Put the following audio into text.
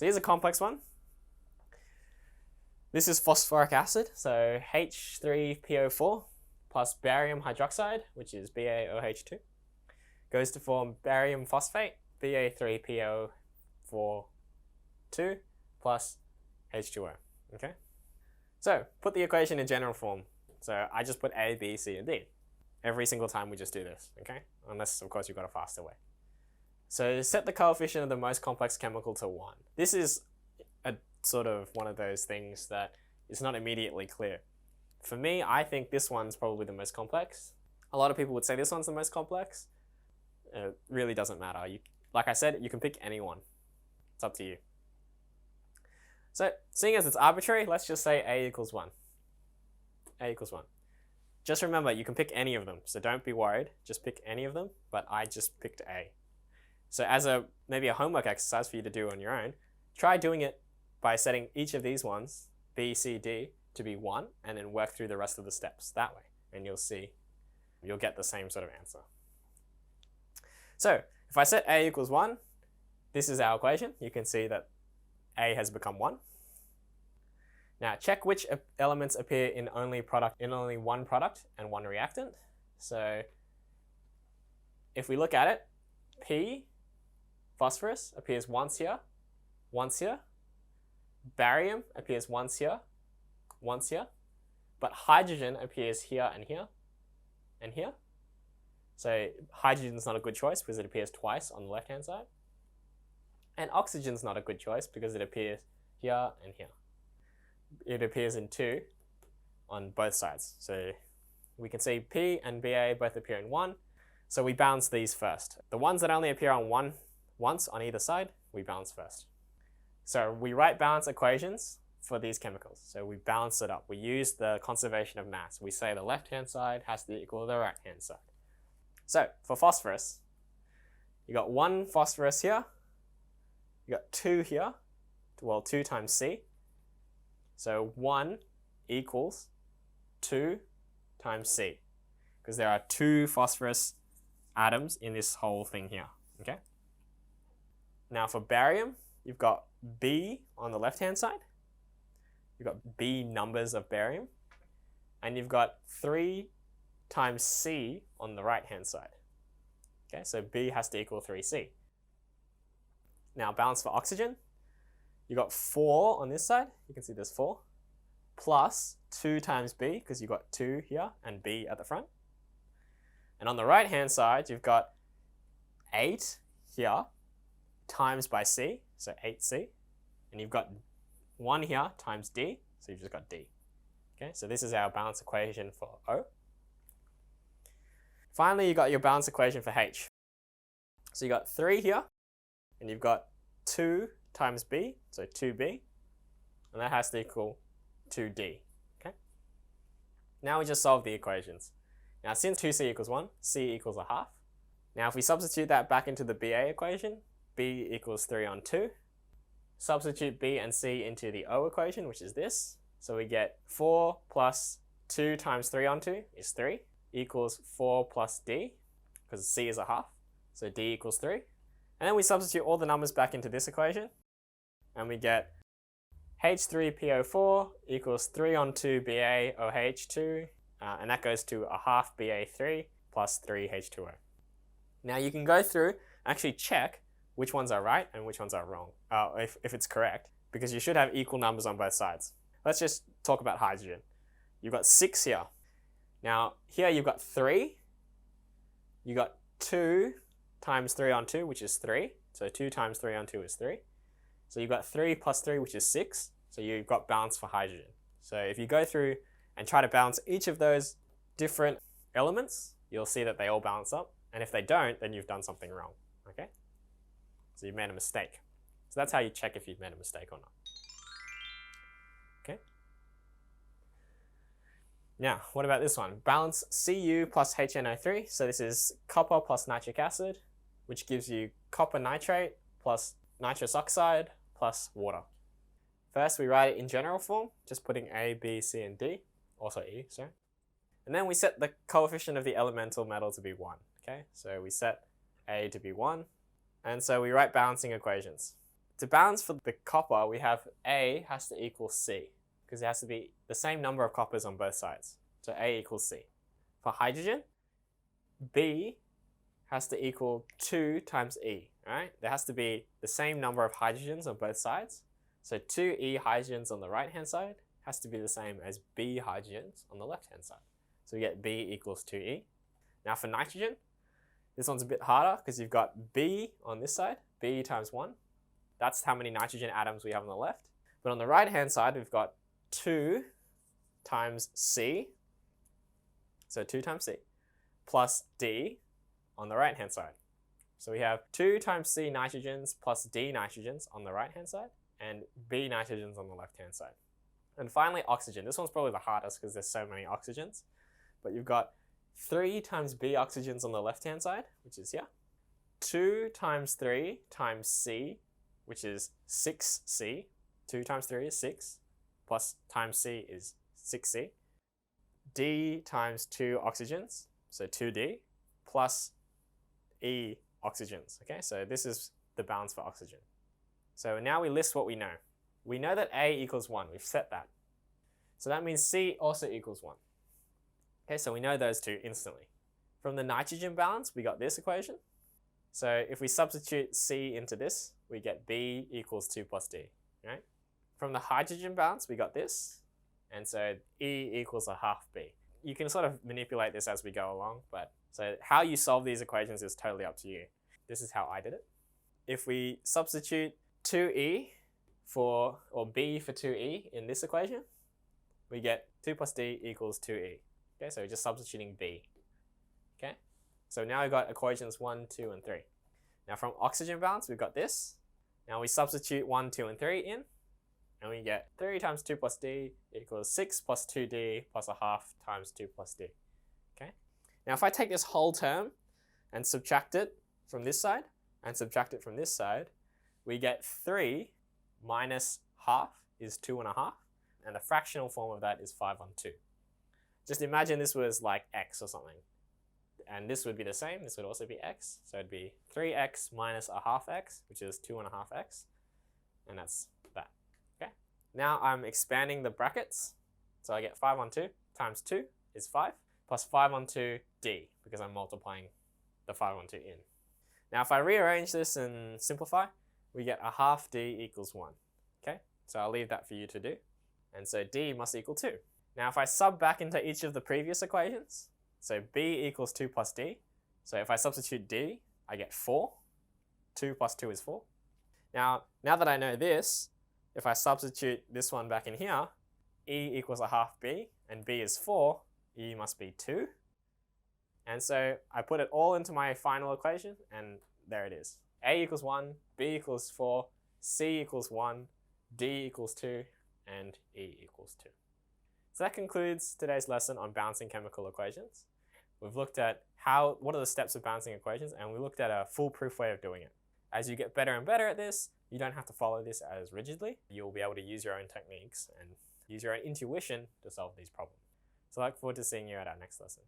So here's a complex one. This is phosphoric acid, so H3PO4 plus barium hydroxide, which is BaOH2, goes to form barium phosphate, Ba3PO4 plus H2O, okay? So put the equation in general form. So I just put A, B, C, and D. Every single time we just do this, okay? Unless, of course, you've got a faster way. So set the coefficient of the most complex chemical to 1. This is a sort of one of those things that is not immediately clear. For me, I think this one's probably the most complex. A lot of people would say this one's the most complex. It really doesn't matter. Like I said, you can pick any one. It's up to you. So seeing as it's arbitrary, let's just say A equals 1. A equals 1. Just remember, you can pick any of them, so don't be worried. Just pick any of them, but I just picked A. So as maybe a homework exercise for you to do on your own, try doing it by setting each of these ones, B, C, D, to be 1, and then work through the rest of the steps that way, and you'll get the same sort of answer. So if I set A equals 1, this is our equation. You can see that A has become 1. Now check which elements appear in only one product and one reactant. So if we look at it, P, phosphorus, appears once here, once here. Barium appears once here, but hydrogen appears here and here, and here. So hydrogen is not a good choice because it appears twice on the left-hand side. And oxygen is not a good choice because it appears here and here. It appears in 2 on both sides. So we can see P and Ba both appear in 1. So we balance these first. The ones that only appear on once on either side, we balance first. So we write balance equations for these chemicals. So we balance it up. We use the conservation of mass. We say the left-hand side has to equal the right-hand side. So for phosphorus, you got 1 phosphorus here. You got 2 here. Well, 2 times C. So 1 equals 2 times C, because there are 2 phosphorus atoms in this whole thing here, okay? Now for barium, you've got B on the left-hand side. You've got B numbers of barium. And you've got 3 times C on the right-hand side. Okay, so B has to equal 3C. Now balance for oxygen. You got 4 on this side, you can see there's 4, plus 2 times B, because you've got 2 here and B at the front. And on the right hand side, you've got 8 here, times by C, so 8C. And you've got 1 here times D, so you've just got D. Okay, so this is our balance equation for O. Finally, you got your balance equation for H. So you got 3 here, and you've got 2 times B, so 2B, and that has to equal 2D, okay? Now we just solve the equations. Now since 2C equals 1, C equals a half. Now if we substitute that back into the Ba equation, B equals 3 on 2. Substitute B and C into the O equation, which is this. So we get 4 plus 2 times 3 on 2 is 3, equals 4 plus D, because C is a half, so D equals 3. And then we substitute all the numbers back into this equation, and we get H3PO4 equals 3 on 2 BaOH2, and that goes to a half Ba3 plus 3 H2O. Now you can go through, actually check which ones are right and which ones are wrong, if it's correct, because you should have equal numbers on both sides. Let's just talk about hydrogen. You've got 6 here. Now here you've got 3, you got 2 times 3 on 2, which is 3. So 2 times 3 on 2 is 3. So you've got 3 plus 3, which is 6. So you've got balance for hydrogen. So if you go through and try to balance each of those different elements, you'll see that they all balance up. And if they don't, then you've done something wrong, okay? So you've made a mistake. So that's how you check if you've made a mistake or not. Okay? Now, what about this one? Balance Cu plus HNO3. So this is copper plus nitric acid, which gives you copper nitrate plus nitrous oxide plus water. First, we write it in general form, just putting A, B, C, and D, also E, sorry. And then we set the coefficient of the elemental metal to be 1, okay? So we set A to be 1, and so we write balancing equations. To balance for the copper, we have A has to equal C, because it has to be the same number of coppers on both sides. So A equals C. For hydrogen, B has to equal 2 times E, right? There has to be the same number of hydrogens on both sides. So 2E hydrogens on the right-hand side has to be the same as B hydrogens on the left-hand side. So we get B equals 2E. Now for nitrogen, this one's a bit harder because you've got B on this side, B times 1. That's how many nitrogen atoms we have on the left. But on the right-hand side, we've got 2 times C, so 2 times C, plus D on the right-hand side. So we have 2 times C nitrogens plus D nitrogens on the right-hand side, and B nitrogens on the left-hand side. And finally, oxygen. This one's probably the hardest because there's so many oxygens. But you've got 3 times B oxygens on the left-hand side, which is here. 2 times 3 times C, which is 6C. 2 times 3 is 6, plus times C is 6C. D times 2 oxygens, so 2D, plus E oxygens. Okay, so this is the balance for oxygen. So now we list what we know. We know that A equals 1. We've set that. So that means C also equals 1. Okay, so we know those two instantly. From the nitrogen balance, we got this equation. So if we substitute C into this, we get B equals 2 plus D. Right? From the hydrogen balance, we got this. And so E equals a half B. You can sort of manipulate this as we go along, but so how you solve these equations is totally up to you. This is how I did it. If we substitute 2E for, or B for 2E in this equation, we get 2 plus D equals 2E. Okay, so we're just substituting B. Okay, so now we've got equations 1, 2, and 3. Now from oxygen balance, we've got this. Now we substitute 1, 2, and 3 in, and we get 3 times 2 plus D equals 6 plus 2D plus a half times 2 plus D. Okay, now if I take this whole term and subtract it from this side and subtract it from this side, we get 3 minus half is 2.5, and the fractional form of that is 5/2. Just imagine this was like x or something. And this would be the same, this would also be x. So it'd be 3x minus a half x, which is 2.5x. And that's that. Okay. Now I'm expanding the brackets. So I get 5/2 times 2 is 5, plus 5/2d, because I'm multiplying the 5/2 in. Now if I rearrange this and simplify, we get a half d equals 1. Okay, so I'll leave that for you to do. And so d must equal 2. Now if I sub back into each of the previous equations, so b equals 2 plus d, so if I substitute d, I get 4. 2 plus 2 is 4. Now that I know this, if I substitute this one back in here, e equals a half b, and b is 4, e must be 2. And so I put it all into my final equation, and there it is. A equals 1, b equals 4, c equals 1, d equals 2, and e equals 2. So that concludes today's lesson on balancing chemical equations. We've looked at what are the steps of balancing equations, and we looked at a foolproof way of doing it. As you get better and better at this, you don't have to follow this as rigidly. You'll be able to use your own techniques and use your own intuition to solve these problems. So I look forward to seeing you at our next lesson.